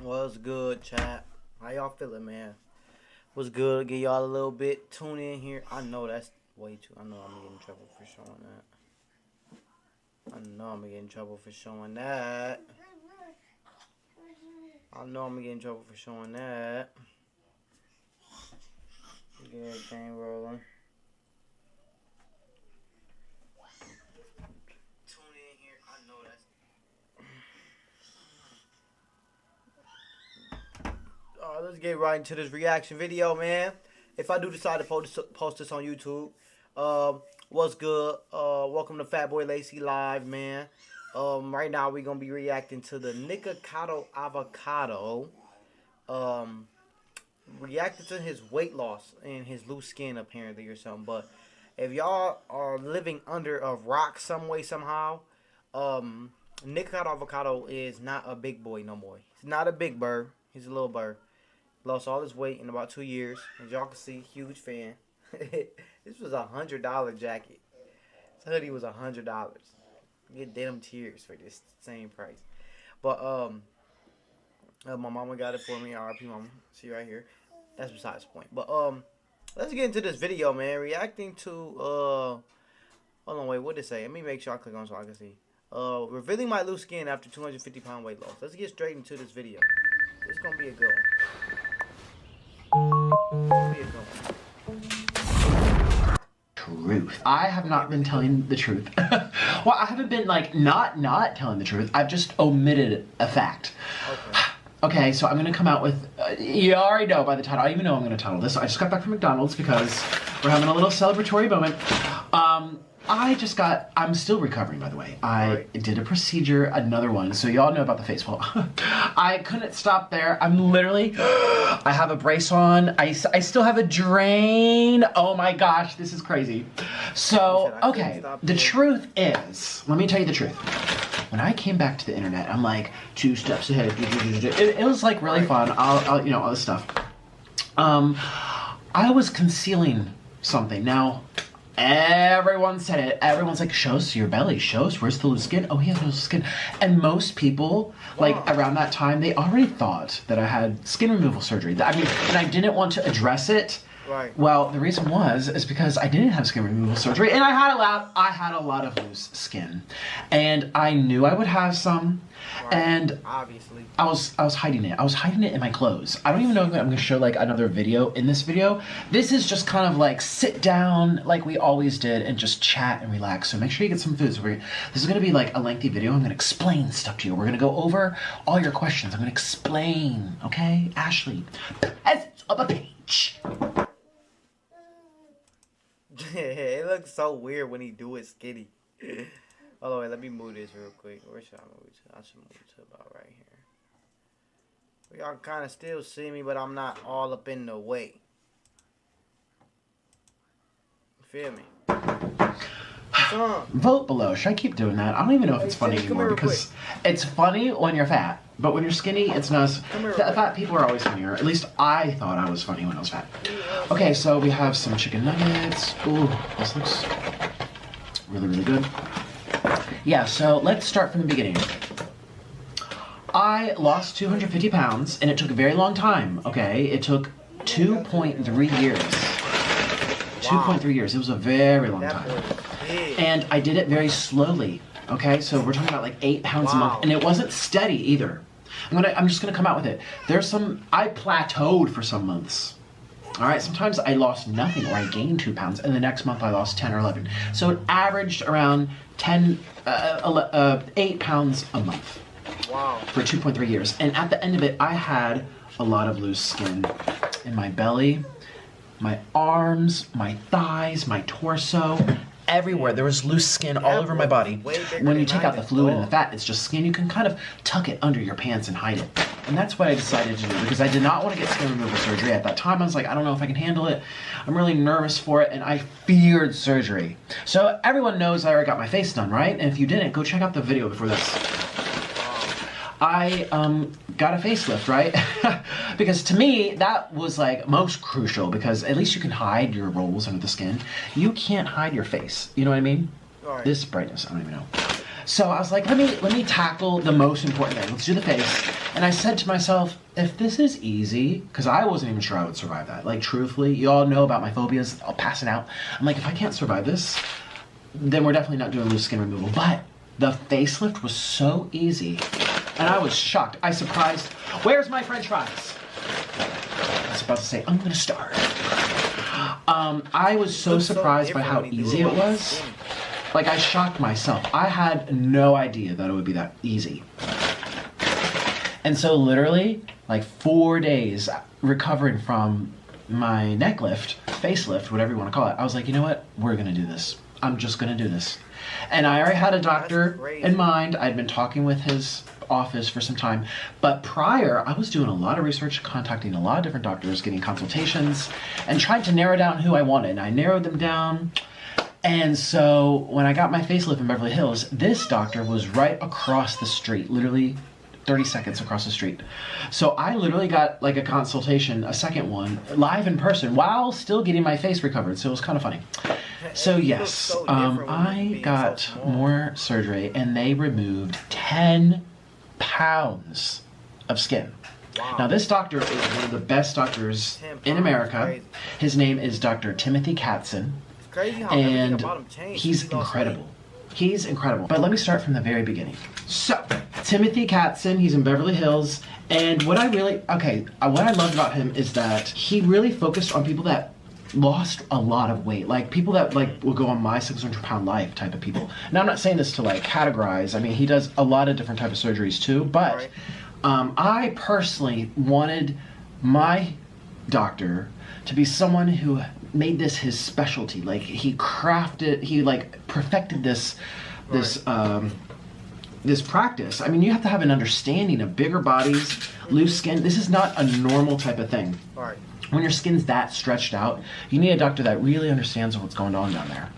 What's good, chat? How y'all feeling, man? What's good? Give y'all a little bit. Tune in here. I know that's way too. I know I'm gonna get in trouble for showing that. I know I'm gonna get in trouble for showing that. I know I'm gonna get in trouble for showing that. Get everything rolling. Tune in here. I know that's. Let's get right into this reaction video, man. If I do decide to post this on YouTube, what's good? Welcome to Fat Boy Lacy Live, man. Right now we're gonna be reacting to the Nikocado Avocado. Reacting to his weight loss and his loose skin apparently or something. But if y'all are living under a rock some way somehow, Nikocado Avocado is not a big boy no more. He's not a big bird. He's a little bird. Lost all his weight in about 2 years. As y'all can see, huge fan. This was $100 jacket. This hoodie was $100. Get denim tears for this same price. But my mama got it for me. RP mama. See right here. That's besides the point. But let's get into this video, man. Reacting to hold on, wait, what did it say? Let me make sure I click on so I can see. Revealing my loose skin after 250-pound weight loss. Let's get straight into this video. It's gonna be a good one. Truth. I have not been telling the truth. Well, I haven't been like not telling the truth. I've just omitted a fact. Okay, so I'm gonna come out with. You already know by the title. I even know I'm gonna title this. I just got back from McDonald's because we're having a little celebratory moment. I'm still recovering, by the way. I did a procedure, another one, so y'all know about the face pull. I couldn't stop there. I'm literally, I have a brace on. I still have a drain. Oh my gosh, this is crazy. So, okay, the truth is, let me tell you the truth. When I came back to the internet, I'm like 2 steps ahead. It was like really fun. I'll you know, all this stuff. I was concealing something. Now, everyone said it. Everyone's like, show us your belly. Show us where's the loose skin. Oh, he has loose skin. And most people, like around that time, they already thought that I had skin removal surgery. I mean, and I didn't want to address it. Right. Well, the reason is because I didn't have skin removal surgery, and I had a lot of loose skin, and I knew I would have some, and obviously I was hiding it. I was hiding it in my clothes. I don't even know if I'm gonna show like another video in this video. This is just kind of like sit down like we always did and just chat and relax. So make sure you get some food. So this is gonna be like a lengthy video. I'm gonna explain stuff to you. We're gonna go over all your questions. I'm gonna explain. Okay, Ashley, peasants of a page. It looks so weird when he do it skinny. Hold on, wait, let me move this real quick. Where should I move it to? I should move it to about right here. Y'all kind of still see me, but I'm not all up in the way. You feel me? Vote below. Should I keep doing that? I don't even know if it's funny anymore because it's funny when you're fat, but when you're skinny, it's not. Fat people are always funnier. At least I thought I was funny when I was fat. Okay, so we have some chicken nuggets. Ooh, this looks really, really good. Yeah, so let's start from the beginning. I lost 250 pounds, and it took a very long time, okay? It took 2.3 years. 2.3 years. It was a very long time. And I did it very slowly, okay? So we're talking about like 8 pounds a month, and it wasn't steady either. I'm just gonna come out with it. I plateaued for some months. All right, sometimes I lost nothing or I gained 2 pounds, and the next month I lost 10 or 11. So it averaged around 8 pounds a month. Wow. For 2.3 years. And at the end of it, I had a lot of loose skin in my belly, my arms, my thighs, my torso, everywhere. There was loose skin all over my body. When you take out the fluid and the fat, it's just skin. You can kind of tuck it under your pants and hide it. And that's what I decided to do because I did not want to get skin removal surgery. At that time, I was like, I don't know if I can handle it. I'm really nervous for it, and I feared surgery. So everyone knows I already got my face done, right? And if you didn't, go check out the video before this. I got a facelift, right? Because to me, that was like most crucial because at least you can hide your rolls under the skin. You can't hide your face. You know what I mean? Right. This brightness, I don't even know. So I was like, let me tackle the most important thing. Let's do the face. And I said to myself, if this is easy, because I wasn't even sure I would survive that. Like, truthfully, you all know about my phobias. I'll pass it out. I'm like, if I can't survive this, then we're definitely not doing loose skin removal. But the facelift was so easy, and I was shocked. I surprised. Where's my French fries? I was about to say, I'm gonna starve. I was so surprised by how easy it was. Like, I shocked myself. I had no idea that it would be that easy. And so literally, like 4 days recovering from my neck lift, facelift, whatever you want to call it, I was like, you know what? We're gonna do this. I'm just gonna do this. And I already had a doctor in mind. I'd been talking with his office for some time. But prior, I was doing a lot of research, contacting a lot of different doctors, getting consultations, and trying to narrow down who I wanted. And I narrowed them down. And so when I got my facelift in Beverly Hills, this doctor was right across the street, literally 30 seconds across the street. So I literally got like a consultation, a second one, live in person while still getting my face recovered. So it was kind of funny. So yes, I got more surgery and they removed 10 pounds of skin. Wow. Now this doctor is one of the best doctors in America. His name is Dr. Timothy Katzen. And he's incredible. He's incredible. But let me start from the very beginning. So, Timothy Katzen, he's in Beverly Hills, and what I loved about him is that he really focused on people that lost a lot of weight. Like, people that, like, will go on my 600-pound life type of people. Now, I'm not saying this to, like, categorize. I mean, he does a lot of different type of surgeries, too, but I personally wanted my doctor to be someone who made this his specialty. Like, he perfected this practice. I mean, you have to have an understanding of bigger bodies, loose skin. This is not a normal type of thing. Right. When your skin's that stretched out, you need a doctor that really understands what's going on down there.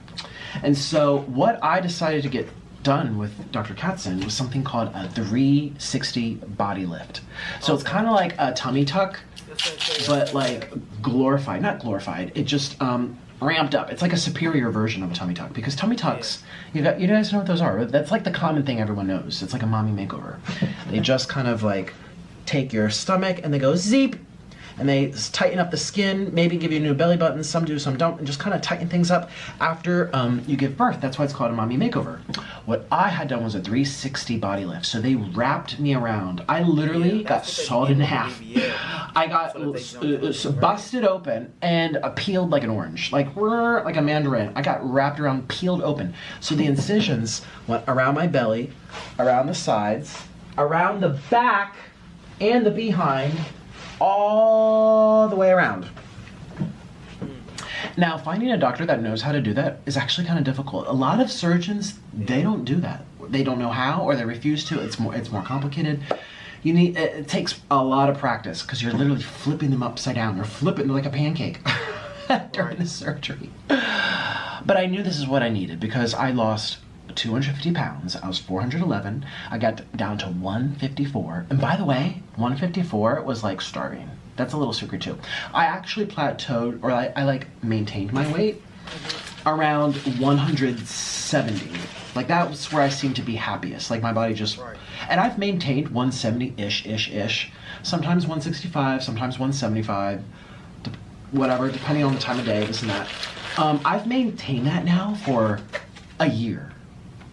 And so what I decided to get done with Dr. Katzen was something called a 360 body lift. So it's kind of like a tummy tuck, but like glorified. Not glorified, it just ramped up. It's like a superior version of a tummy tuck, because tummy tucks, you guys know what those are. That's like the common thing everyone knows. It's like a mommy makeover. They just kind of like take your stomach and they go zeep, and they tighten up the skin, maybe give you a new belly button. Some do, some don't, and just kind of tighten things up after you give birth. That's why it's called a mommy makeover. What I had done was a 360 body lift. So they wrapped me around. I literally got sawed in half. I got busted open and peeled like an orange, like a mandarin. I got wrapped around, peeled open. So the incisions went around my belly, around the sides, around the back, and the behind, all the way around. Now, finding a doctor that knows how to do that is actually kind of difficult. A lot of surgeons, they don't do that. They don't know how, or they refuse to. It's more complicated. It takes a lot of practice, because you're literally flipping them upside down. You're flipping them like a pancake during the surgery. But I knew this is what I needed, because I lost 250 pounds. I was 411. I got down to 154. And by the way, 154 was like starving. That's a little secret too. I actually plateaued, or I like maintained my weight around 170. Like, that was where I seemed to be happiest. Like, my body just, and I've maintained 170-ish. Sometimes 165, sometimes 175, whatever, depending on the time of day, this and that. I've maintained that now for a year.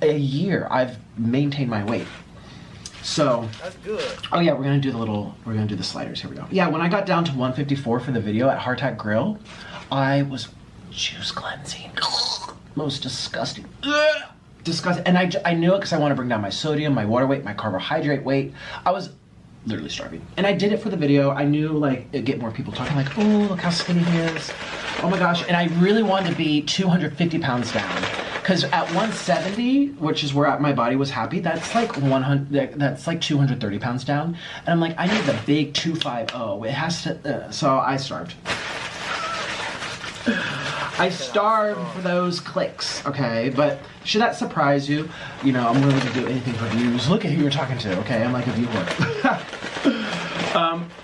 I've maintained my weight. So that's good. Oh yeah, we're gonna do the sliders. Here we go. Yeah, when I got down to 154 for the video at Hardtack Grill, I was juice cleansing. Most disgusting. Disgusting. And I knew it because I want to bring down my sodium, my water weight, my carbohydrate weight. I was literally starving. And I did it for the video. I knew, like, it'd get more people talking, like, oh, look how skinny he is. Oh my gosh. And I really wanted to be 250 pounds down. Because at 170, which is where my body was happy, that's like 230 pounds down. And I'm like, I need the big 250. It has to, so I starved. I starved for those clicks, okay? But should that surprise you? You know, I'm willing to do anything for views. Look at who you're talking to, okay? I'm like a viewer.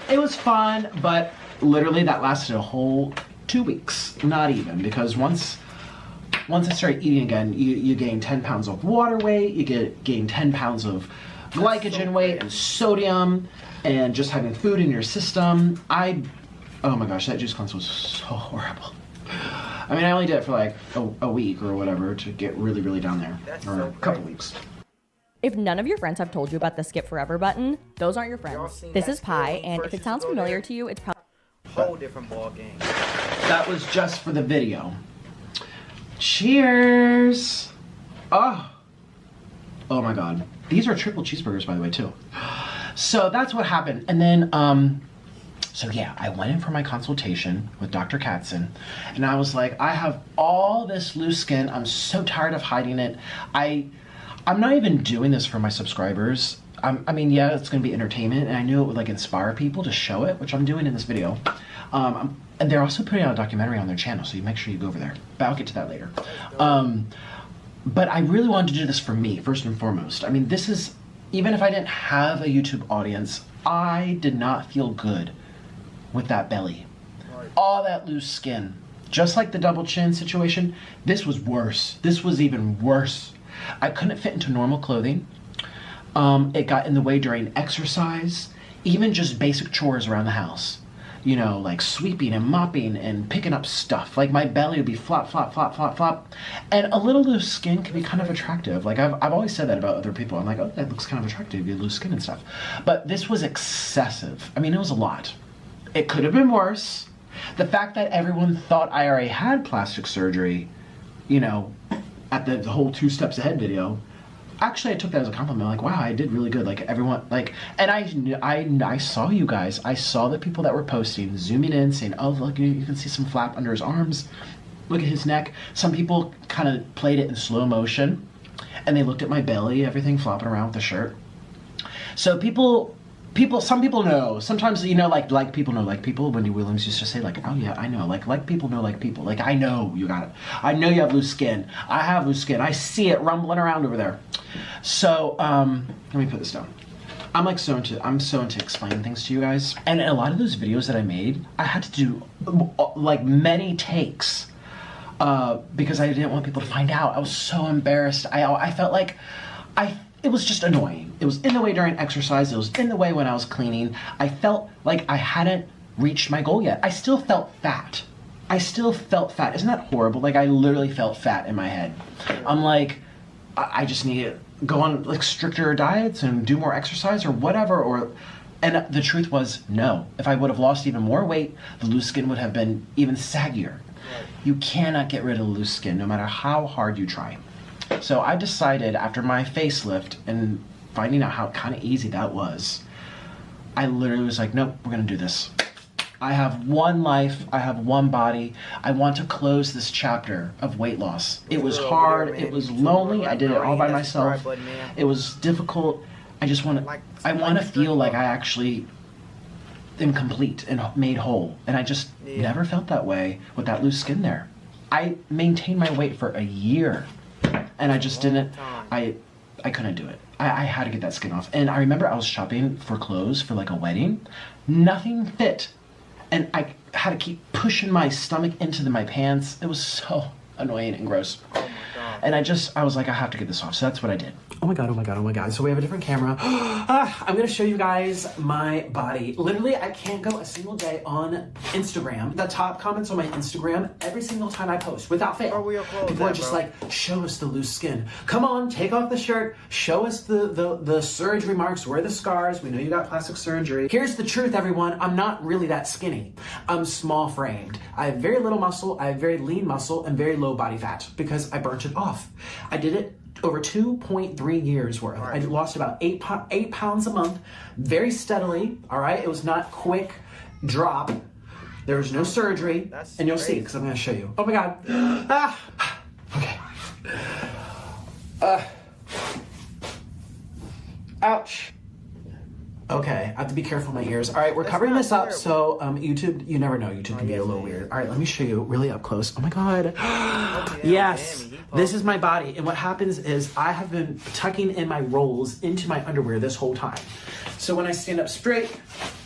It was fun, but literally that lasted a whole 2 weeks. Not even, because once once I started eating again, you gain 10 pounds of water weight, you gain 10 pounds of glycogen weight and sodium, and just having food in your system. Oh my gosh, that juice cleanse was so horrible. I mean, I only did it for like a week or whatever to get really, really down there. Or a couple weeks. If none of your friends have told you about the Skip Forever button, those aren't your friends. This is Pi, and if it sounds familiar to you, it's probably whole different ball game. That was just for the video. Cheers! Oh my god. These are triple cheeseburgers, by the way, too. So that's what happened. And then, so yeah, I went in for my consultation with Dr. Katzen, and I was like, I have all this loose skin. I'm so tired of hiding it. I'm not even doing this for my subscribers. I mean, yeah, it's gonna be entertainment, and I knew it would like inspire people to show it, which I'm doing in this video. And they're also putting out a documentary on their channel, so you make sure you go over there. But I'll get to that later. But I really wanted to do this for me, first and foremost. I mean, this is, even if I didn't have a YouTube audience, I did not feel good with that belly. All that loose skin. Just like the double chin situation, this was worse. This was even worse. I couldn't fit into normal clothing. It got in the way during exercise, even just basic chores around the house. You know, like sweeping and mopping and picking up stuff. Like my belly would be flop, flop, flop, flop, flop. And a little loose skin can be kind of attractive. Like I've always said that about other people. I'm like, oh, that looks kind of attractive, you have loose skin and stuff. But this was excessive. I mean, it was a lot. It could have been worse. The fact that everyone thought I already had plastic surgery, you know, at the whole 2 steps ahead video, actually I took that as a compliment. Like, wow, I did really good. Like everyone, like, and I saw you guys. I saw the people that were posting, zooming in, saying, oh, look, you can see some flap under his arms. Look at his neck. Some people kind of played it in slow motion, and they looked at my belly, everything flopping around with the shirt. So some people know. Sometimes, you know, like people know like people. Wendy Williams used to say, like, oh yeah, I know. Like people know like people. Like, I know you got it. I know you have loose skin. I have loose skin. I see it rumbling around over there. So, let me put this down. I'm so into explaining things to you guys. And a lot of those videos that I made, I had to do like many takes because I didn't want people to find out. I was so embarrassed. I felt like it was just annoying. It was in the way during exercise. It was in the way when I was cleaning. I felt like I hadn't reached my goal yet. I still felt fat. Isn't that horrible? Like, I literally felt fat in my head. I'm like, I just need to go on like stricter diets and do more exercise or whatever. And the truth was, no. If I would have lost even more weight, the loose skin would have been even saggier. You cannot get rid of loose skin, no matter how hard you try. So I decided, after my facelift and finding out how kind of easy that was, I literally was like, nope, we're gonna do this. I have one life, I have one body. I want to close this chapter of weight loss. It was hard, it was lonely, I did it all by myself. It was difficult. I want to feel like I actually am complete and made whole. And I just never felt that way with that loose skin there. I maintained my weight for a year. And I just didn't, I couldn't do it. I had to get that skin off. And I remember I was shopping for clothes for like a wedding. Nothing fit. And I had to keep pushing my stomach into my pants. It was so annoying and gross. Oh my God. And I was like, I have to get this off. So that's what I did. Oh my God, oh my God, oh my God. So we have a different camera. I'm gonna show you guys my body. Literally, I can't go a single day on Instagram. The top comments on my Instagram, every single time I post, without fail. People are just like, show us the loose skin. Come on, take off the shirt. Show us the surgery marks. Where are the scars? We know you got plastic surgery. Here's the truth, everyone. I'm not really that skinny. I'm small framed. I have very little muscle. I have very lean muscle and very low body fat because I burnt it off. I did it over 2.3 years worth. I lost about 8 pounds a month, very steadily, all right? It was not quick drop. There was no surgery, and you'll see, because I'm gonna show you. Oh my God. Okay. Ouch. Okay, I have to be careful with my ears. All right, we're covering this up, so YouTube, you never know, YouTube can be a little weird. All right, let me show you really up close. Oh my God. Yes, this is my body. And what happens is I have been tucking in my rolls into my underwear this whole time. So when I stand up straight,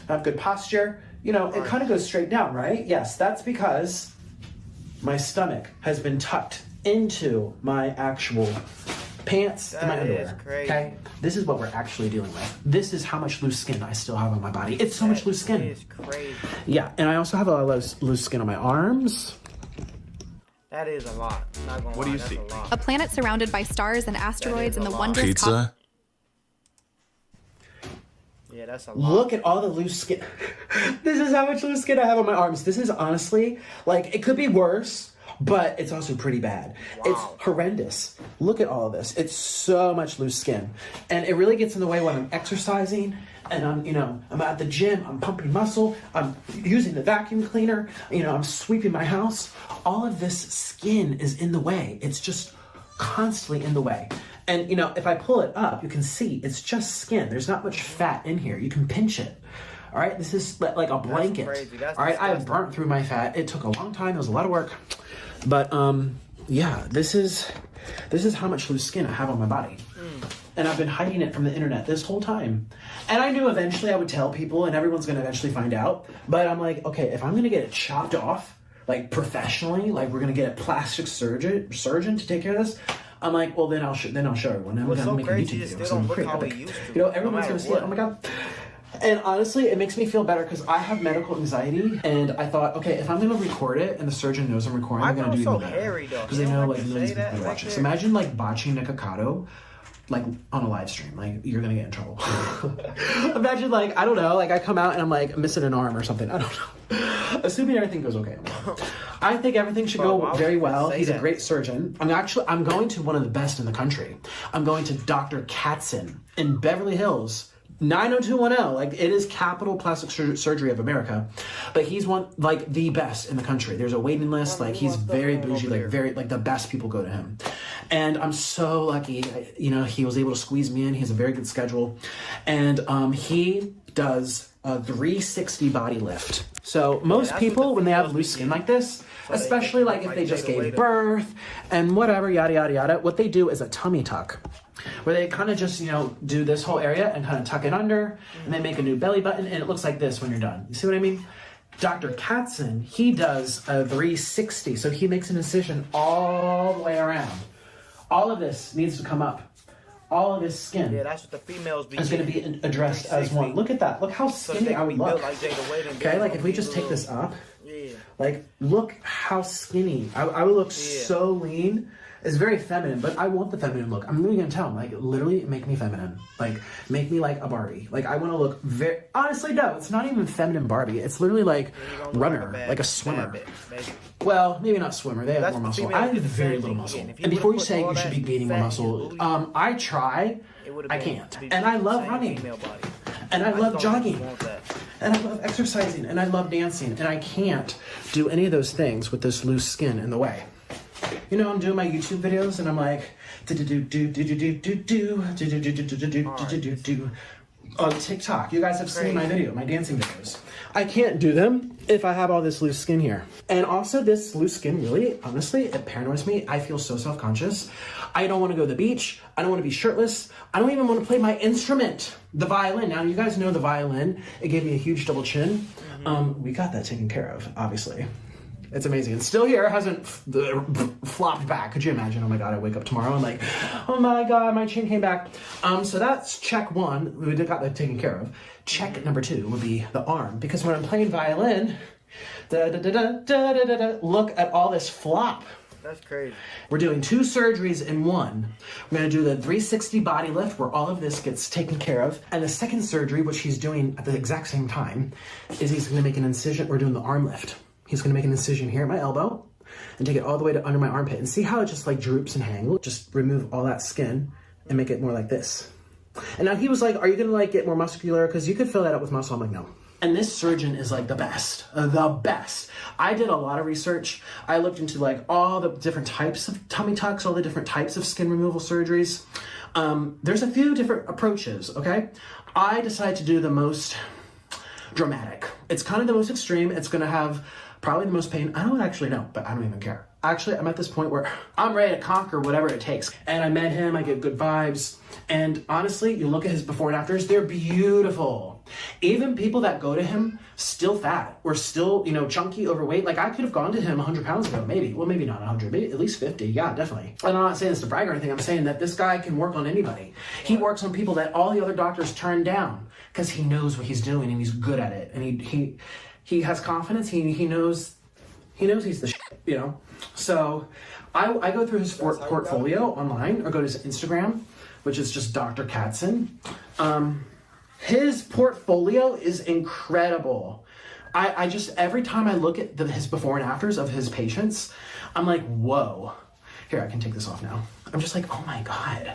I have good posture, you know, it kind of goes straight down, right? Yes, that's because my stomach has been tucked into my actual pants and my That is underwear. crazy. Okay, this is what we're actually dealing with. This is how much loose skin I still have on my body. It's so much loose skin. That is crazy. Yeah, and I also have a lot of loose skin on my arms. That is a lot. Not gonna What lie, do you that's see? a lot. A planet surrounded by stars and asteroids and the wondrous Pizza? Yeah, that's a lot. Look at all the loose skin. This is how much loose skin I have on my arms. This is honestly, like, it could be worse, but it's also pretty bad. Wow. It's horrendous. Look at all of this. It's so much loose skin. And it really gets in the way when I'm exercising and I'm at the gym, I'm pumping muscle, I'm using the vacuum cleaner, I'm sweeping my house. All of this skin is in the way. It's just constantly in the way. And, if I pull it up, you can see it's just skin. There's not much fat in here. You can pinch it. All right, this is like a blanket. That's crazy. That's all right, I have disgusting. burnt through my fat. It took a long time. It was a lot of work. But, yeah, this is how much loose skin I have on my body. And I've been hiding it from the internet this whole time. And I knew eventually I would tell people and everyone's going to eventually find out. But I'm like, okay, if I'm going to get it chopped off, like professionally, like we're going to get a plastic surgeon to take care of this, I'm like, well, then I'll show everyone. I'm What's going so to make a crazy YouTube is video. still don't look pretty how epic. it used to. Everyone's No going to see it. matter Oh my God. And honestly, it makes me feel better because I have medical anxiety, and I thought, okay, if I'm going to record it and the surgeon knows I'm recording, I'm going to do so even better. hairy, though. Because You they don't know like like to millions say of that people right watch this. there. Imagine like botching Nikocado, like on a live stream, like you're gonna get in trouble. Imagine like, I don't know, like I come out and I'm like missing an arm or something. I don't know. Assuming everything goes okay. I think everything should Bro, go why would very you well. say He's a that? great surgeon. I'm going to one of the best in the country. I'm going to Dr. Katzen in Beverly Hills. 90210, like it is capital plastic surgery of America, but he's one like the best in the country. There's a waiting list, like he's very bougie, like very like the best people go to him. And I'm so lucky, he was able to squeeze me in. He has a very good schedule, and he does a 360 body lift. So most that's people, what the when they have females loose be skin like this, especially like if like they just take away gave the- birth and whatever, yada yada yada, what they do is a tummy tuck, where they kind of just do this whole area and kind of tuck it under, and they make a new belly button, and it looks like this when you're done. You see what I mean? Dr. Katzen, he does a 360, so he makes an incision all the way around. All of this needs to come up. All of his skin Yeah, that's what the females be. is going to be addressed as one. Look at that. Look how So skinny they I can would be built look. like Jada Wade and Okay, be like if we a just take little- this up, Yeah. like look how skinny. I would look so lean. It's very feminine, but I want the feminine look. I'm really gonna tell him, like, literally make me feminine. Like, make me like a Barbie. Like, I want to look very. Honestly, no, it's not even feminine Barbie. It's literally like runner, like a swimmer. Well, maybe not swimmer. They have That's more the muscle. female I have get the very same little thing muscle. again. If you And before you would've say put you all should be that gaining more fat in muscle, your booty, I try. It would've I been can't. to be And I the love same running. female body. And I I love don't jogging. want that. And I love exercising. And I love dancing. And I can't do any of those things with this loose skin in the way. I'm doing my YouTube videos and I'm like, on TikTok. You guys have seen my video, my dancing videos. I can't do them if I have all this loose skin here. And also this loose skin really, honestly, it paranoids me. I feel so self-conscious. I don't want to go to the beach. I don't want to be shirtless. I don't even want to play my instrument, the violin. Now you guys know the violin. It gave me a huge double chin. We got that taken care of, obviously. It's amazing. It's still here. It hasn't flopped back. Could you imagine? Oh my God, I wake up tomorrow and like, oh my God, my chin came back. So that's check one. We got that taken care of. Check number two would be the arm. Because when I'm playing violin, look at all this flop. That's crazy. We're doing 2 surgeries in one. We're going to do the 360 body lift where all of this gets taken care of. And the second surgery, which he's doing at the exact same time, is he's going to make an incision. We're doing the arm lift. He's going to make an incision here at my elbow and take it all the way to under my armpit. And see how it just like droops and hangs? Just remove all that skin and make it more like this. And now he was like, are you going to like get more muscular? Because you could fill that up with muscle. I'm like, no. And this surgeon is like the best. I did a lot of research. I looked into like all the different types of tummy tucks, all the different types of skin removal surgeries. There's a few different approaches, okay? I decided to do the most dramatic. It's kind of the most extreme. It's going to have probably the most pain. I don't actually know, but I don't even care. Actually, I'm at this point where I'm ready to conquer whatever it takes. And I met him, I get good vibes. And honestly, you look at his before and afters, they're beautiful. normal. Even people that go to him still fat or still, you know, chunky, overweight. Like, I could have gone to him 100 pounds ago, maybe. Well, maybe not 100, maybe at least 50. Yeah, definitely. And I'm not saying this to brag or anything. I'm saying that this guy can work on anybody. He works on people that all the other doctors turn down because he knows what he's doing and he's good at it. And he has confidence. He knows he's the shit, you know? So I go through his portfolio online or go to his Instagram, which is just Dr. Katzen. His portfolio is incredible. I just, every time I look at his before and afters of his patients, I'm like, whoa. Here, I can take this off now. I'm just like, oh my God.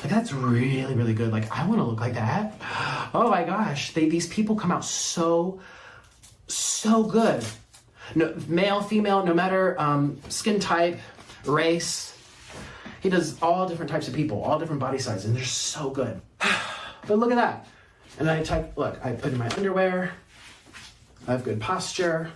Like, that's really, really good. Like, I want to look like that. Oh my gosh. These people come out so good. No, male, female, no matter skin type, race. He does all different types of people, all different body sizes, and they're so good. But look at that. And I put in my underwear. I have good posture.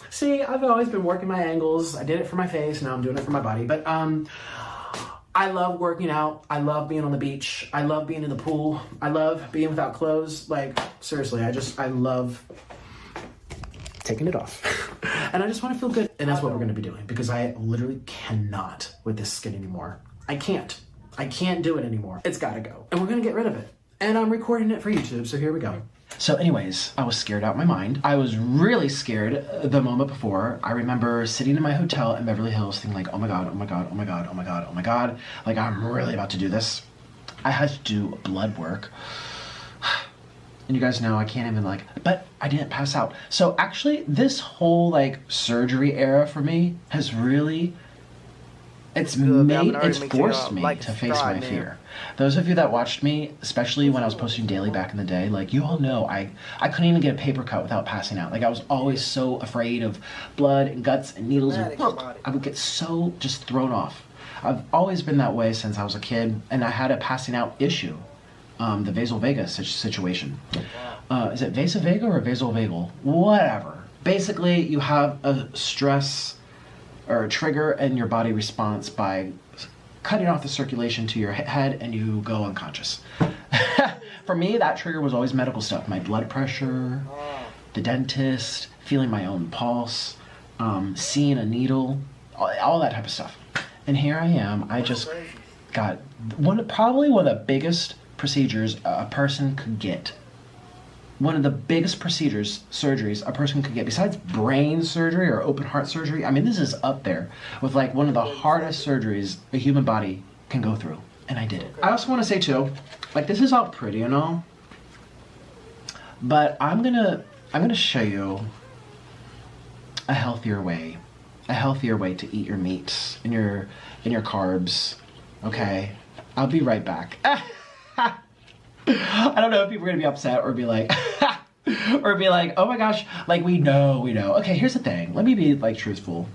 See, I've always been working my angles. I did it for my face, now I'm doing it for my body. But I love working out. I love being on the beach. I love being in the pool. I love being without clothes. Like, seriously, I love taking it off. And I just want to feel good. And that's what we're going to be doing, because I literally cannot with this skin anymore. I can't do it anymore. It's got to go. And we're going to get rid of it. And I'm recording it for YouTube, so here we go. So anyways, I was scared out of my mind. I was really scared the moment before. I remember sitting in my hotel in Beverly Hills thinking like, oh my God, oh my God, oh my God, oh my God, oh my God. Like, I'm really about to do this. I had to do blood work. And you guys know I can't even but I didn't pass out. So actually this whole surgery era for me has really, it's forced me to face my fear. Those of you that watched me, especially when I was posting daily back in the day, you all know I couldn't even get a paper cut without passing out. I was always so afraid of blood and guts and needles, and I would get so just thrown off. I've always been that way since I was a kid, and I had a passing out issue. The vasovagal situation. Is it vasovagal or vasovagal? Whatever. Basically, you have a stress or a trigger in your body response by cutting off the circulation to your head and you go unconscious. For me, that trigger was always medical stuff. My blood pressure, the dentist, feeling my own pulse, seeing a needle, all that type of stuff. And here I am. I just got probably one of the biggest procedures a person could get. One of the biggest surgeries a person could get, besides brain surgery or open heart surgery. I mean, this is up there with one of the hardest surgeries a human body can go through. And I did it. I also want to say too, this is all pretty and all, but I'm gonna show you a healthier way to eat your meats and your carbs. Okay, I'll be right back. I don't know if people are gonna be upset or be like, oh my gosh, we know. Okay, here's the thing. Let me be truthful.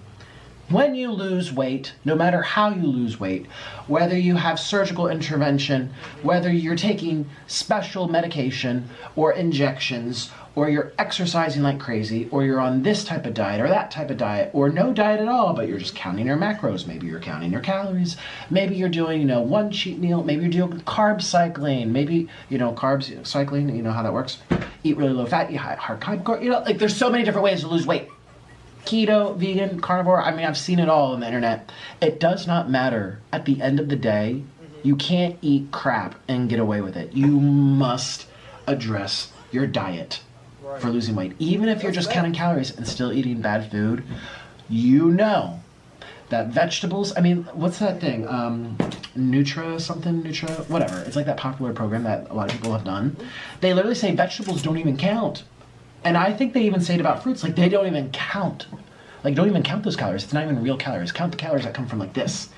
When you lose weight, no matter how you lose weight, whether you have surgical intervention, whether you're taking special medication or injections, or you're exercising like crazy, or you're on this type of diet or that type of diet, or no diet at all, but you're just counting your macros, maybe you're counting your calories, maybe you're doing, one cheat meal, maybe you're doing carb cycling, maybe, carbs cycling, you know how that works. Eat really low fat, eat high carb, there's so many different ways to lose weight. Keto, vegan, carnivore, I mean, I've seen it all on the internet. It does not matter. At the end of the day, you can't eat crap and get away with it. You must address your diet for losing weight. Even if you're just counting calories and still eating bad food, that vegetables, I mean, what's that thing? Nutra, whatever. It's that popular program that a lot of people have done. They literally say vegetables don't even count. And I think they even say it about fruits, they don't even count. Don't even count those calories. It's not even real calories. Count the calories that come from this.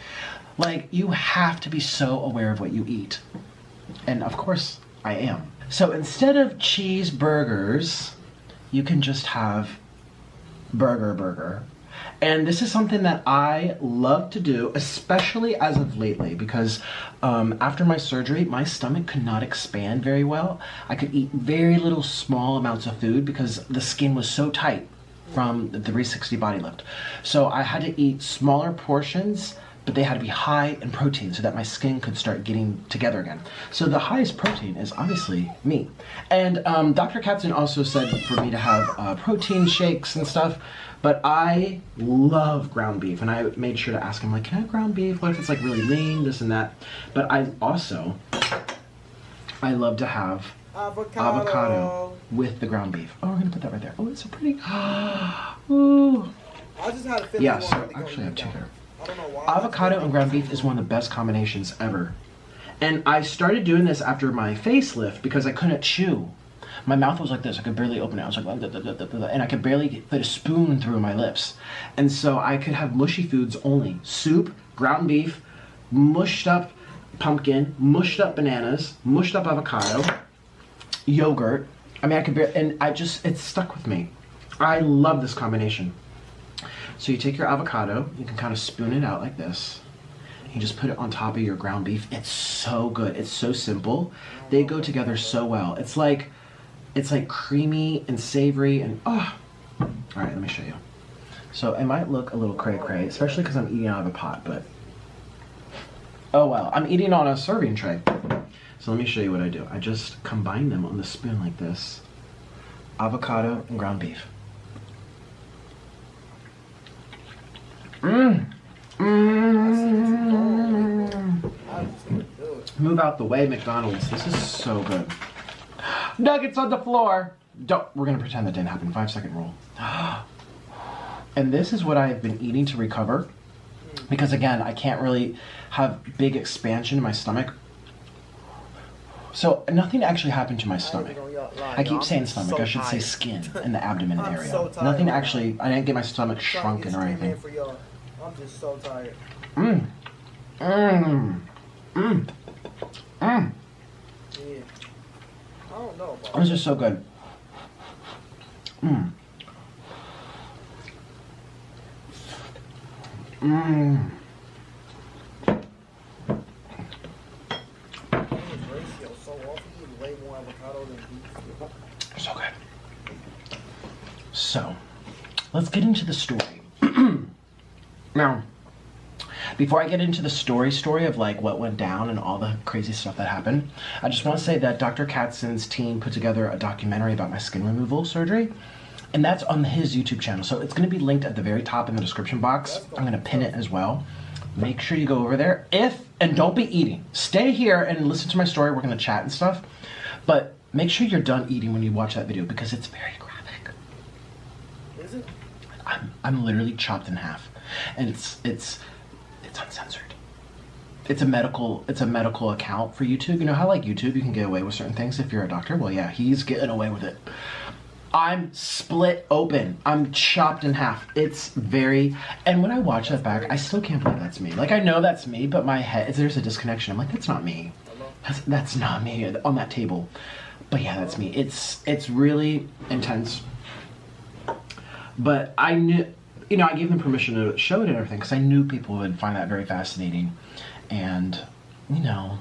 You have to be so aware of what you eat. And of course, I am. So instead of cheeseburgers, you can just have burger. And this is something that I love to do, especially as of lately, because after my surgery, my stomach could not expand very well. I could eat very little small amounts of food because the skin was so tight from the 360 body lift. So I had to eat smaller portions but they had to be high in protein so that my skin could start getting together again. So the highest protein is obviously meat. And Dr. Katzen also said for me to have protein shakes and stuff, but I love ground beef, and I made sure to ask him, like, can I have ground beef? What if it's like really lean, this and that? But I love to have avocado with the ground beef. Oh, we're gonna put that right there. Oh, it's so pretty. Ooh. I just had a feeling. Yeah, so actually I have two here. Avocado and ground beef is one of the best combinations ever. And I started doing this after my facelift because I couldn't chew. My mouth was like this. I could barely open it. I was like, and I could barely fit a spoon through my lips. And so I could have mushy foods only. Soup, ground beef, mushed up pumpkin, mushed up bananas, mushed up avocado, yogurt. I mean, I could barely, and it stuck with me. I love this combination. So you take your avocado, you can kind of spoon it out like this. You just put it on top of your ground beef. It's so good. It's so simple. They go together so well. It's like creamy and savory and oh. All right, let me show you. So it might look a little cray-cray, especially because I'm eating out of a pot, but oh well. I'm eating on a serving tray. So let me show you what I do. I just combine them on the spoon like this. Avocado and ground beef. Move out the way, McDonald's. This is so good. Nuggets on the floor. We're gonna pretend that didn't happen. 5-second rule. And this is what I've been eating to recover. Because again, I can't really have big expansion in my stomach. So nothing actually happened to my stomach. I keep saying stomach. I should say skin in the abdomen area. Nothing actually. I didn't get my stomach shrunken or anything. I'm just so tired. Yeah. I don't know about This is so good. So good. So, let's get into the story. Now, before I get into the story of like what went down and all the crazy stuff that happened, I just want to say that Dr. Katzen's team put together a documentary about my skin removal surgery, and that's on his YouTube channel. So it's going to be linked at the very top in the description box. I'm going to pin it as well. Make sure you go over there. And don't be eating. Stay here and listen to my story. We're going to chat and stuff. But make sure you're done eating when you watch that video because it's very graphic. Is it? I'm literally chopped in half. And it's uncensored. It's a medical account for YouTube. You know how like YouTube you can get away with certain things if you're a doctor? Well, yeah, he's getting away with it. I'm split open. I'm chopped in half. It's very, and when I watch that back, I still can't believe that's me. Like I know that's me, but my head, there's a disconnection. I'm like, that's not me. That's not me on that table. But yeah, that's me. It's really intense. But I knew, you know, I gave them permission to show it and everything because I knew people would find that very fascinating. And, you know,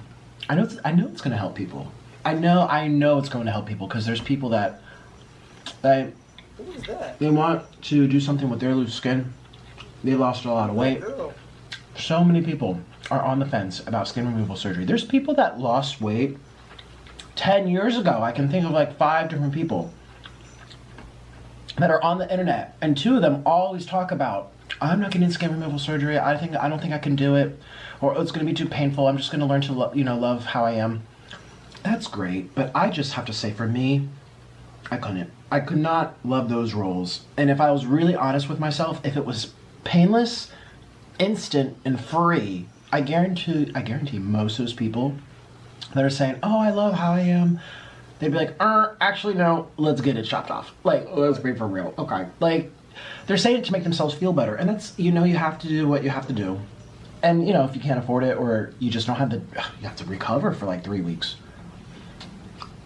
I know it's going to help people. I know it's going to help people because there's people that they want to do something with their loose skin. They lost a lot of weight. So many people are on the fence about skin removal surgery. There's people that lost weight 10 years ago. I can think of like 5 different people that are on the internet, and 2 of them always talk about, I'm not getting skin removal surgery. I don't think I can do it, or it's going to be too painful. I'm just going to learn to love how I am. That's great, but I just have to say, for me, I couldn't. I could not love those roles. And if I was really honest with myself, if it was painless, instant, and free, I guarantee most of those people that are saying, oh, I love how I am, they'd be like, actually no, let's get it chopped off. Like, let's be for real. Okay. Like, they're saying it to make themselves feel better. And that's, you have to do what you have to do. And, if you can't afford it or you just don't have you have to recover for like 3 weeks.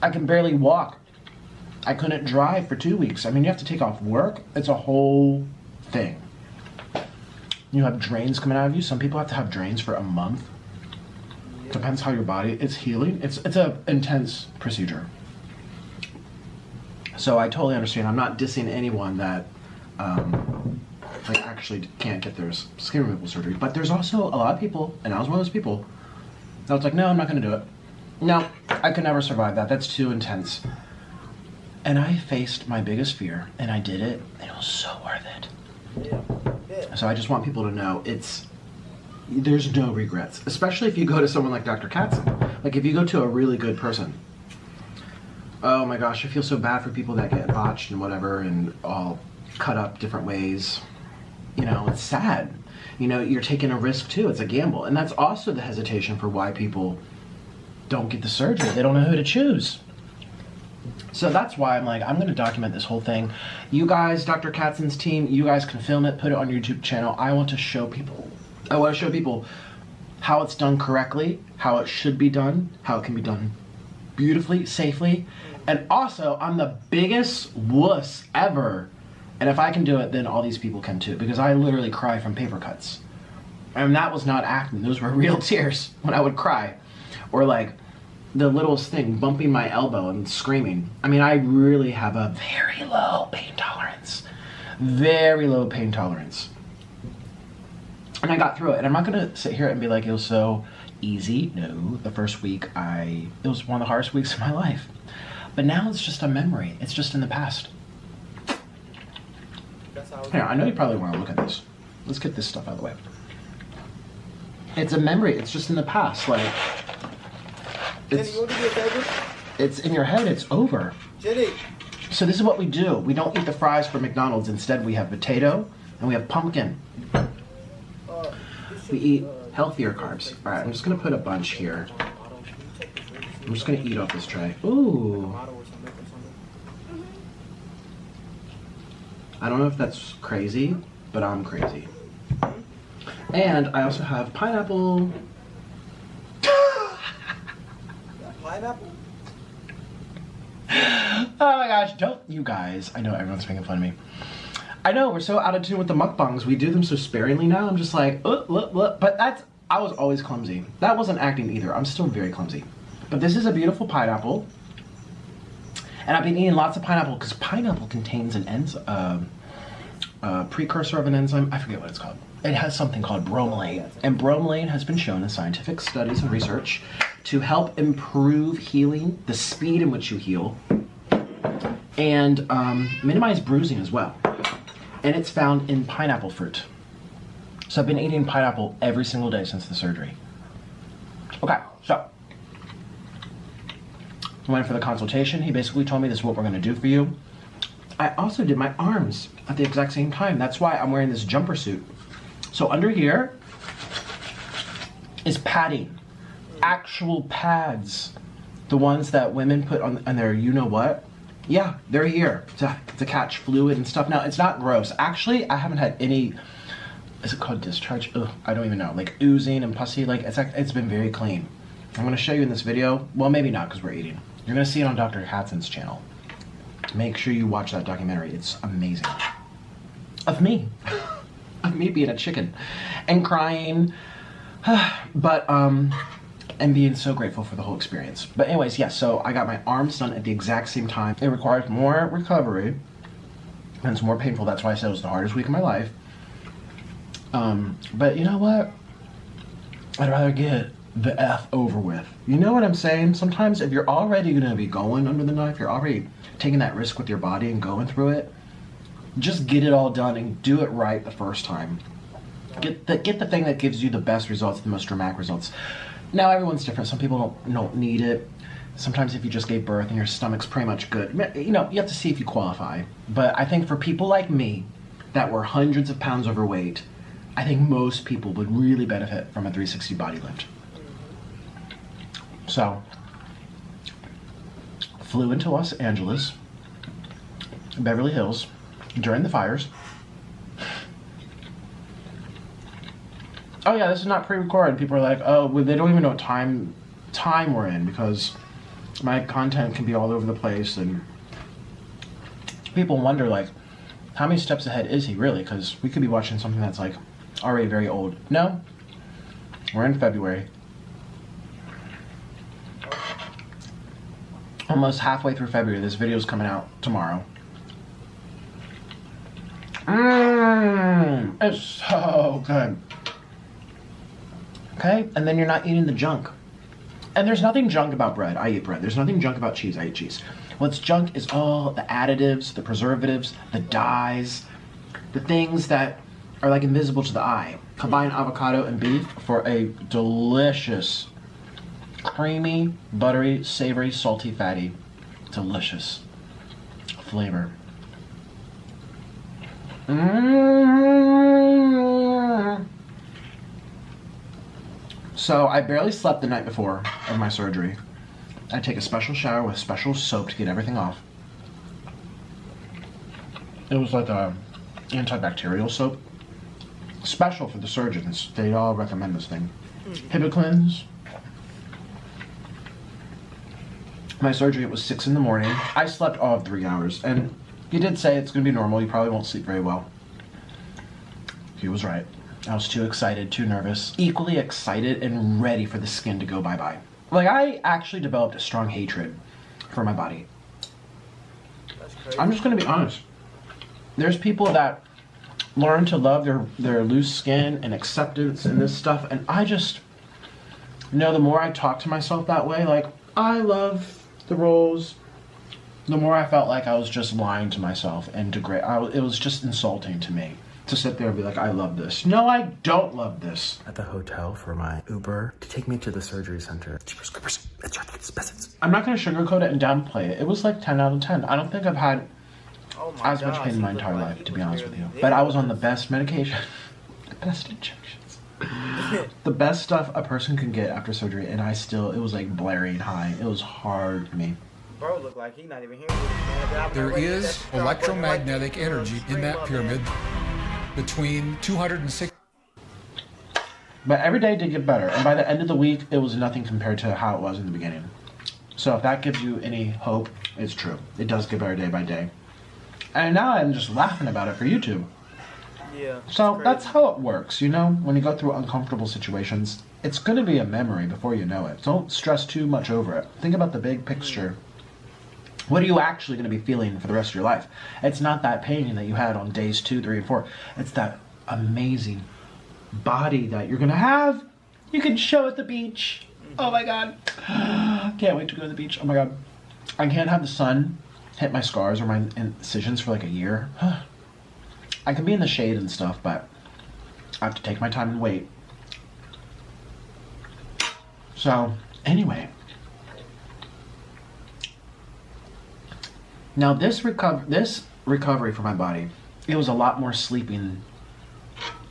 I can barely walk. I couldn't drive for 2 weeks. I mean, you have to take off work. It's a whole thing. You have drains coming out of you. Some people have to have drains for a month. Depends how your body is healing. It's a intense procedure. So I totally understand. I'm not dissing anyone that like actually can't get their skin removal surgery. But there's also a lot of people, and I was one of those people, that was like, no, I'm not gonna do it. No, I could never survive that. That's too intense. And I faced my biggest fear, and I did it, and it was so worth it. Yeah. So I just want people to know there's no regrets, especially if you go to someone like Dr. Katzen. Like if you go to a really good person. Oh my gosh, I feel so bad for people that get botched and whatever and all cut up different ways. You know, it's sad. You know, you're taking a risk too. It's a gamble. And that's also the hesitation for why people don't get the surgery. They don't know who to choose. So that's why I'm like, I'm going to document this whole thing. You guys, Dr. Katzen's team, you guys can film it, put it on your YouTube channel. I want to show people how it's done correctly, how it should be done, how it can be done beautifully, safely. And also, I'm the biggest wuss ever. And if I can do it, then all these people can too. Because I literally cry from paper cuts. And that was not acting. Those were real tears when I would cry. Or like the littlest thing, bumping my elbow and screaming. I mean, I really have a very low pain tolerance. Very low pain tolerance. And I got through it. And I'm not going to sit here and be like, it was so easy. No, the first week, it was one of the hardest weeks of my life. But now it's just a memory. It's just in the past. Here, I know you probably want to look at this. Let's get this stuff out of the way. It's a memory. It's just in the past. Like, it's in your head. It's over. Jenny. So this is what we do. We don't eat the fries for McDonald's. Instead, we have potato and we have pumpkin. We eat healthier carbs. All right, I'm just gonna put a bunch here. I'm just gonna eat off this tray. Ooh. I don't know if that's crazy, but I'm crazy. And I also have pineapple. Pineapple? Oh my gosh, don't you guys. I know everyone's making fun of me. I know, we're so out of tune with the mukbangs. We do them so sparingly now. I'm just like, but I was always clumsy. That wasn't acting either. I'm still very clumsy. But this is a beautiful pineapple. And I've been eating lots of pineapple because pineapple contains an enzyme, precursor of an enzyme. I forget what it's called. It has something called bromelain. And bromelain has been shown in scientific studies and research to help improve healing, the speed in which you heal, and minimize bruising as well. And it's found in pineapple fruit. So I've been eating pineapple every single day since the surgery. Okay, so I went for the consultation. He basically told me this is what we're gonna do for you. I also did my arms at the exact same time. That's why I'm wearing this jumper suit. So under here is padding, actual pads. The ones that women put on their you-know-what. Yeah, they're here to catch fluid and stuff. Now, it's not gross. Actually, I haven't had any, is it called discharge? Ugh, I don't even know. Like oozing and pussy, like it's been very clean. I'm gonna show you in this video. Well, maybe not because we're eating. You're gonna see it on Dr. Katzen's channel. Make sure you watch that documentary. It's amazing. Of me. Of me being a chicken and crying. But, and being so grateful for the whole experience. But anyways, yes, so I got my arms done at the exact same time. It requires more recovery and it's more painful. That's why I said it was the hardest week of my life. But you know what? I'd rather get the F over with. You know what I'm saying? Sometimes if you're already gonna be going under the knife, you're already taking that risk with your body and going through it, just get it all done and do it right the first time. Get the thing that gives you the best results, the most dramatic results. Now everyone's different. Some people don't need it. Sometimes if you just gave birth and your stomach's pretty much good, you know, you have to see if you qualify. But I think for people like me that were hundreds of pounds overweight, I think most people would really benefit from a 360 body lift. So, flew into Los Angeles, Beverly Hills, during the fires. Oh yeah, this is not pre-recorded. People are like, oh, well, they don't even know what time we're in because my content can be all over the place, and people wonder like, how many steps ahead is he really? Because we could be watching something that's like already very old. No, we're in February. Almost halfway through February. This video is coming out tomorrow. It's so good. Okay, and then you're not eating the junk. And there's nothing junk about bread. I eat bread. There's nothing junk about cheese. I eat cheese. What's junk is all the additives, the preservatives, the dyes, the things that are like invisible to the eye. Combine avocado and beef for a delicious, creamy, buttery, savory, salty, fatty, delicious flavor. So I barely slept the night before of my surgery. I take a special shower with special soap to get everything off. It was like a antibacterial soap. Special for the surgeons. They all recommend this thing. Hibiclins. My surgery, it was 6 in the morning. I slept all of 3 hours, and he did say it's going to be normal. You probably won't sleep very well. He was right. I was too excited, too nervous, equally excited and ready for the skin to go bye-bye. Like, I actually developed a strong hatred for my body. That's crazy. I'm just going to be honest. There's people that learn to love their loose skin and acceptance and this stuff, and I just know the more I talk to myself that way, like, I love the rolls, the more I felt like I was just lying to myself and it was just insulting to me to sit there and be like, I love this. No, I don't love this. At the hotel for my Uber to take me to the surgery center. I'm not going to sugarcoat it and downplay it. It was like 10 out of 10. I don't think I've had as much pain in my entire life, to be honest with you. But I was on the best medication, the best injections, the best stuff a person can get after surgery, and it was like blaring high. It was hard for me. Bro, look like he's not even here. There is electromagnetic energy in that pyramid between 206. But every day did get better, and by the end of the week, it was nothing compared to how it was in the beginning. So if that gives you any hope, it's true. It does get better day by day. And now I'm just laughing about it for YouTube. Yeah. So that's how it works, you know? When you go through uncomfortable situations, it's going to be a memory before you know it. Don't stress too much over it. Think about the big picture. What are you actually going to be feeling for the rest of your life? It's not that pain that you had on days 2, 3, and 4. It's that amazing body that you're going to have. You can show at the beach. Oh my God. Can't wait to go to the beach. Oh my God. I can't have the sun hit my scars or my incisions for like a year. I can be in the shade and stuff, but I have to take my time and wait. So, anyway. Now this recovery for my body, it was a lot more sleeping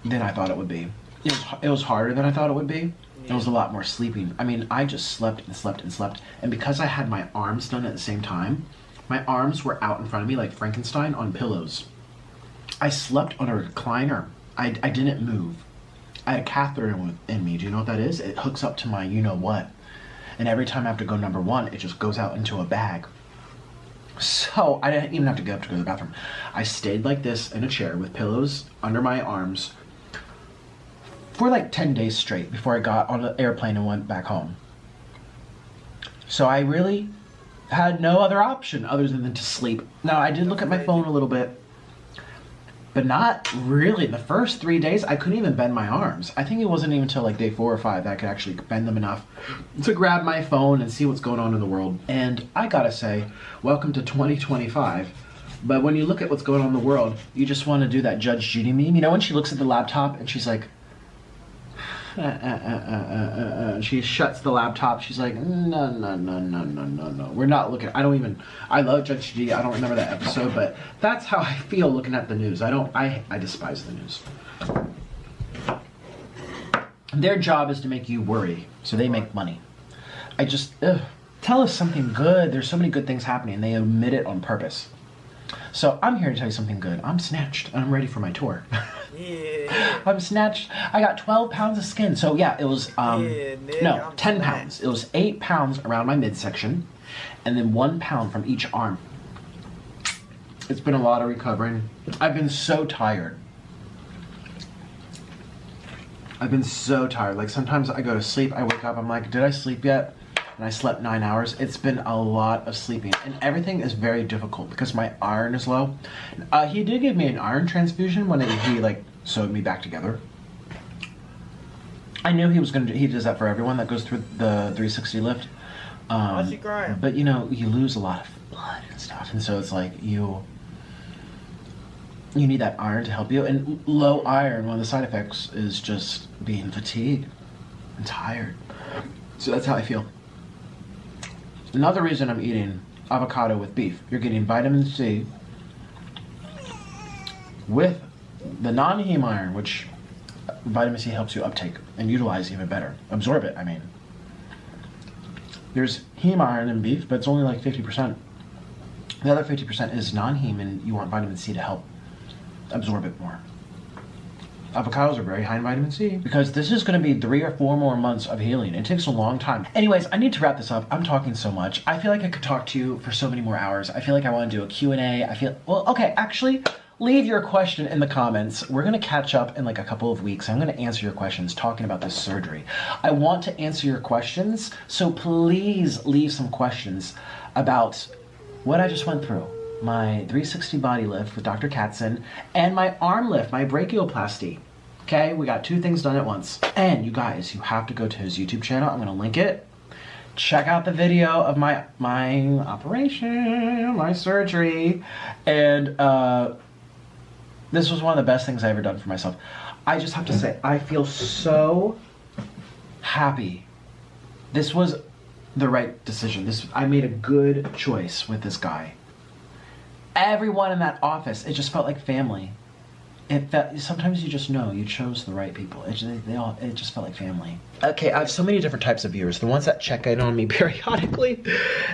than I thought it would be. It was harder than I thought it would be. It was a lot more sleeping. I mean, I just slept and slept and slept. And because I had my arms done at the same time, my arms were out in front of me like Frankenstein on pillows. I slept on a recliner. I didn't move. I had a catheter in me. Do you know what that is? It hooks up to my you-know-what. And every time I have to go number 1, it just goes out into a bag. So I didn't even have to get up to go to the bathroom. I stayed like this in a chair with pillows under my arms for like 10 days straight before I got on the airplane and went back home. So I really had no other option other than to sleep. Now, I did look at my phone a little bit, but not really. The first 3 days, I couldn't even bend my arms. I think it wasn't even until like day 4 or 5 that I could actually bend them enough to grab my phone and see what's going on in the world. And I gotta say, welcome to 2025. But when you look at what's going on in the world, you just want to do that Judge Judy meme. You know, when she looks at the laptop and she's like, she shuts the laptop. She's like, no. We're not looking. I love Judge Judy. I don't remember that episode, but that's how I feel looking at the news. I despise the news. Their job is to make you worry, so they make money. Tell us something good. There's so many good things happening, and they omit it on purpose. So I'm here to tell you something good. I'm snatched, and I'm ready for my tour. Yeah. I'm snatched. I got 12 pounds of skin. So yeah, it was, no, 10 pounds. It was 8 pounds around my midsection, and then 1 pound from each arm. It's been a lot of recovering. I've been so tired. Like sometimes I go to sleep, I wake up, I'm like, did I sleep yet? and I slept 9 hours. It's been a lot of sleeping, and everything is very difficult because my iron is low. He did give me an iron transfusion when he like sewed me back together. I knew he was he does that for everyone that goes through the 360 lift. Why's she crying? But you know, you lose a lot of blood and stuff, and so it's like you need that iron to help you. And low iron, one of the side effects is just being fatigued and tired. So that's how I feel. Another reason I'm eating avocado with beef, you're getting vitamin C with the non-heme iron, which vitamin C helps you uptake and utilize even better. Absorb it, I mean. There's heme iron in beef, but it's only like 50%. The other 50% is non-heme, and you want vitamin C to help absorb it more. Avocados are very high in vitamin C because this is going to be 3 or 4 more months of healing. It takes a long time. Anyways, I need to wrap this up. I'm talking so much. I feel like I could talk to you for so many more hours. I feel like I want to do a Q&A. Well, okay, actually, leave your question in the comments. We're going to catch up in like a couple of weeks. I'm going to answer your questions talking about this surgery. I want to answer your questions, so please leave some questions about what I just went through. My 360 body lift with Dr. Katzen, and my arm lift, my brachioplasty. Okay, we got 2 things done at once. And you guys, you have to go to his YouTube channel. I'm gonna link it. Check out the video of my operation, my surgery. And this was one of the best things I ever done for myself. I just have to say, I feel so happy. This was the right decision. I made a good choice with this guy. Everyone in that office, it just felt like family. Sometimes you just know you chose the right people. It just felt like family. Okay, I have so many different types of viewers. The ones that check in on me periodically,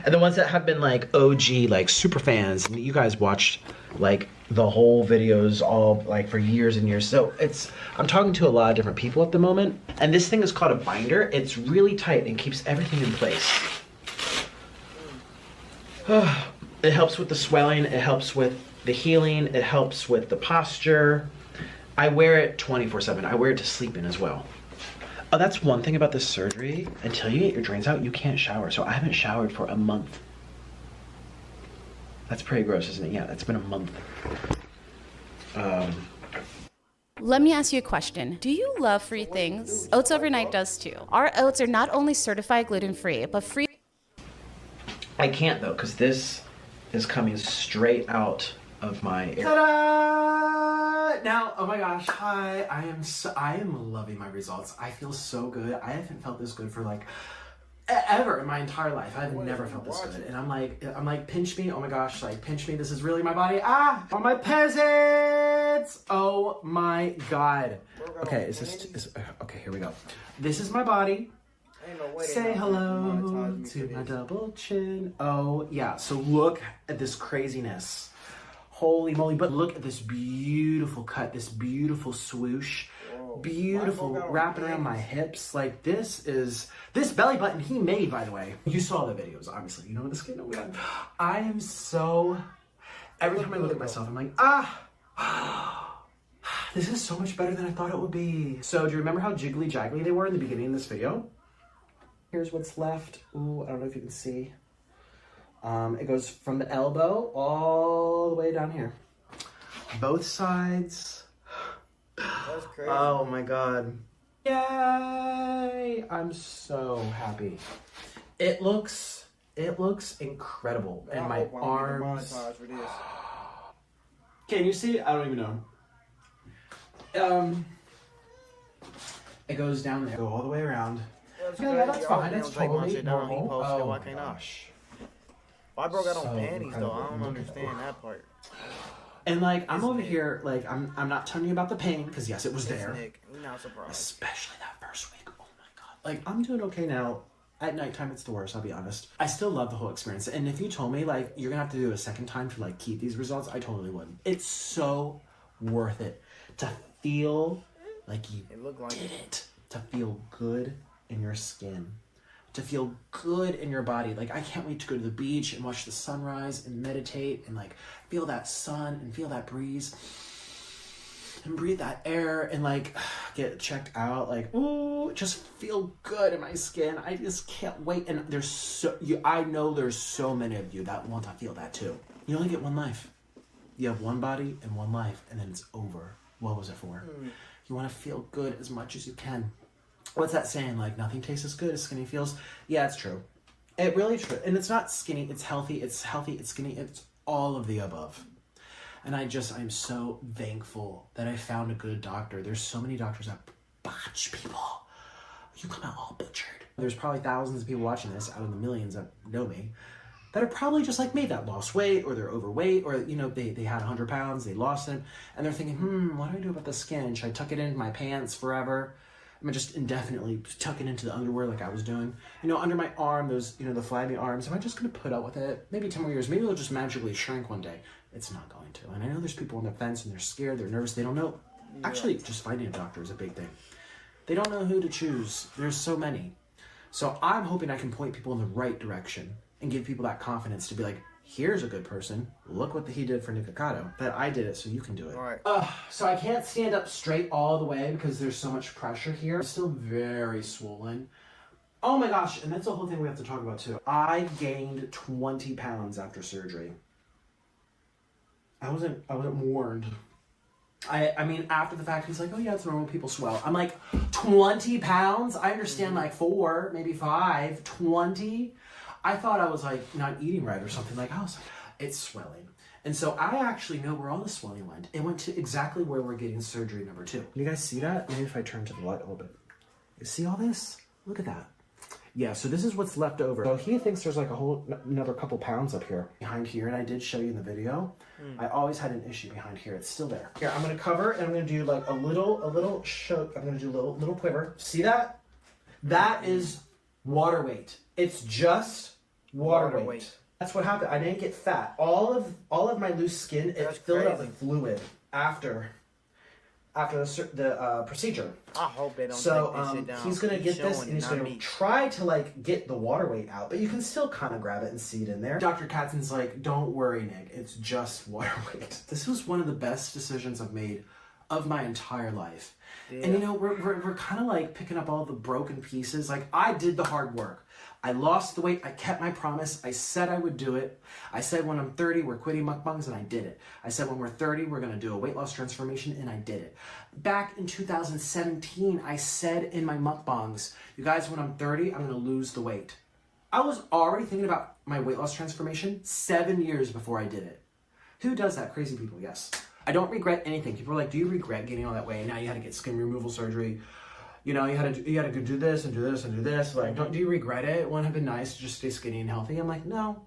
and the ones that have been like OG, like super fans. And you guys watched like the whole videos all like for years and years. So I'm talking to a lot of different people at the moment. And this thing is called a binder. It's really tight and keeps everything in place. It helps with the swelling, it helps with the healing, it helps with the posture. I wear it 24/7. I wear it to sleep in as well. Oh, that's one thing about this surgery. Until you get your drains out, you can't shower. So I haven't showered for a month. That's pretty gross, isn't it? Yeah, it's been a month. Let me ask you a question. Do you love free things? Oats Overnight does too. Our oats are not only certified gluten-free, but free. I can't though, because this is coming straight out of my ear. Ta-da! Now, oh my gosh, hi. I am loving my results. I feel so good. I haven't felt this good for like ever in my entire life. I've never felt this good. And I'm like, pinch me. Oh my gosh, like pinch me. This is really my body. Ah, on my peasants. Oh my God. Okay, okay, here we go. This is my body. Say hello to my double chin. Oh, yeah. So look at this craziness. Holy moly. But look at this beautiful cut, this beautiful swoosh. Beautiful wrapping around my hips. Like this belly button he made, by the way. You saw the videos, obviously. You know the skin. Oh my God. I am so... Every time I look at myself, I'm like, this is so much better than I thought it would be. So do you remember how jiggly jaggly they were in the beginning of this video? Here's what's left. Ooh, I don't know if you can see. It goes from the elbow all the way down here. Both sides. That's crazy. Oh my God. Yay! I'm so happy. It looks incredible. And my arms. Can you see? I don't even know. It goes down there, go all the way around. Yeah, that's fine. That's totally normal. Oh my gosh. Why broke out on panties though? I don't understand that part. And like I'm over here, like I'm not telling you about the pain because yes, it was there. We're not surprised. Especially that first week. Oh my God. Like I'm doing okay now. At nighttime, it's the worst. I'll be honest. I still love the whole experience. And if you told me like you're gonna have to do it a second time to like keep these results, I totally would. It's so worth it to feel like you did it. To feel good in your skin, to feel good in your body. Like I can't wait to go to the beach and watch the sunrise and meditate and like feel that sun and feel that breeze and breathe that air and like get checked out. Like, ooh, just feel good in my skin. I just can't wait. And I know there's so many of you that want to feel that too. You only get one life. You have one body and one life, and then it's over. What was it for? You want to feel good as much as you can. What's that saying? Like, nothing tastes as good as skinny feels. Yeah, it's true. It really true. And it's not skinny. It's healthy. It's skinny. It's all of the above. And I'm so thankful that I found a good doctor. There's so many doctors that botch people. You come out all butchered. There's probably thousands of people watching this out of the millions that know me that are probably just like me, that lost weight, or they're overweight, or, you know, they had 100 pounds, they lost them, and they're thinking, what do I do about the skin? Should I tuck it into my pants forever? I'm just indefinitely tuck it into the underwear like I was doing. You know, under my arm, those, you know, the flabby arms, am I just gonna put up with it? Maybe 10 more years, maybe it'll just magically shrink one day. It's not going to. And I know there's people on the fence and they're scared, they're nervous, they don't know. Actually, just finding a doctor is a big thing. They don't know who to choose. There's so many. So I'm hoping I can point people in the right direction and give people that confidence to be like, here's a good person. Look what he did for Nikocado. That I did it, so you can do it. Right. So I can't stand up straight all the way because there's so much pressure here. I'm still very swollen. Oh my gosh, and that's the whole thing we have to talk about too. I gained 20 pounds after surgery. I wasn't warned. I mean, after the fact, he's like, oh yeah, it's normal, people swell. I'm like, 20 pounds? I understand like 4, maybe 5, 20? I thought I was like not eating right or something. Like, I was like, it's swelling. And so I actually know where all the swelling went. It went to exactly where we're getting surgery number 2. You guys see that? Maybe if I turn to the light a little bit. You see all this? Look at that. Yeah, so this is what's left over. So he thinks there's like a whole another couple pounds up here. Behind here, and I did show you in the video, I always had an issue behind here. It's still there. Here, I'm gonna cover and I'm gonna do like a little show. I'm gonna do a little quiver. See that? That is water weight. It's just water weight. That's what happened. I didn't get fat. All of my loose skin, it filled up with fluid after the procedure. I hope they don't so take this shit down. He's gonna get this Showing, and he's not gonna me. try to like get the water weight out, but you can still kind of grab it and see it in there. Dr. Katzen's like, don't worry, Nick, it's just water weight. This was one of the best decisions I've made of my entire life. Yeah. And you know, we're kind of like picking up all the broken pieces. Like, I did the hard work. I lost the weight. I kept my promise. I said I would do it. I said when I'm 30, we're quitting mukbangs, and I did it. I said when we're 30, we're going to do a weight loss transformation, and I did it. Back in 2017, I said in my mukbangs, you guys, when I'm 30, I'm going to lose the weight. I was already thinking about my weight loss transformation 7 years before I did it. Who does that? Crazy people, yes. I don't regret anything. People are like, do you regret getting all that weight? Now you had to get skin removal surgery. You know, you had to go do this and do this and do this. Like, do you regret it? Wouldn't have been nice to just stay skinny and healthy? I'm like, no,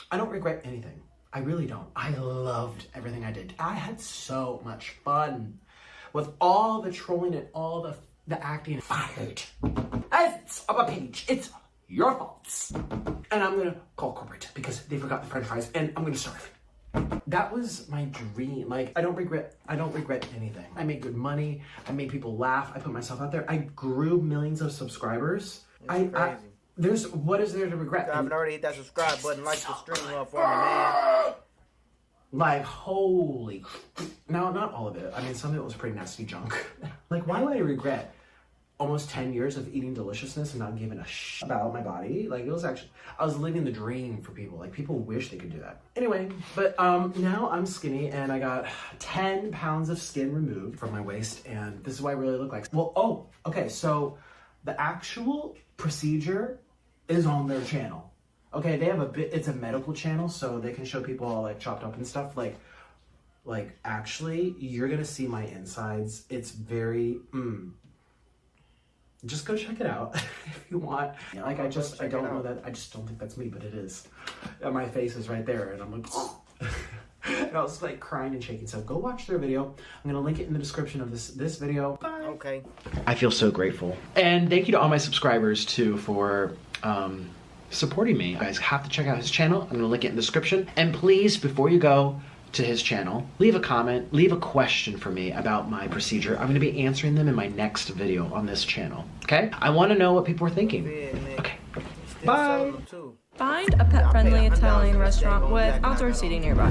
I don't regret anything. I really don't. I loved everything I did. I had so much fun with all the trolling and all the acting. Fired. It's on my page. It's your faults. And I'm gonna call corporate because they forgot the french fries and I'm gonna starve. That was my dream. Like, I don't regret anything. I made good money. I made people laugh. I put myself out there. I grew millions of subscribers. Crazy. What is there to regret? I haven't already hit that subscribe button, like the stream up for me, man. Like, holy. No, not all of it. I mean, some of it was pretty nasty junk. Like, why would I regret almost 10 years of eating deliciousness and not giving a shit about my body? Like, it was actually, I was living the dream for people. Like, people wish they could do that. Anyway, but now I'm skinny and I got 10 pounds of skin removed from my waist, and this is what I really look like. Well, okay, so the actual procedure is on their channel. Okay, they have it's a medical channel, so they can show people all like chopped up and stuff. Like actually, you're gonna see my insides. It's very, just go check it out if you want. Like, I don't know that, I just don't think that's me, but it is. And my face is right there, and I'm like, and I was like crying and shaking. So go watch their video. I'm gonna link it in the description of this video. Bye. Okay. I feel so grateful. And thank you to all my subscribers too for supporting me. You guys have to check out his channel. I'm gonna link it in the description. And please, before you go to his channel, leave a comment, leave a question for me about my procedure. I'm gonna be answering them in my next video on this channel, okay? I wanna know what people are thinking. Okay, bye. Find a pet-friendly Italian restaurant with outdoor seating nearby.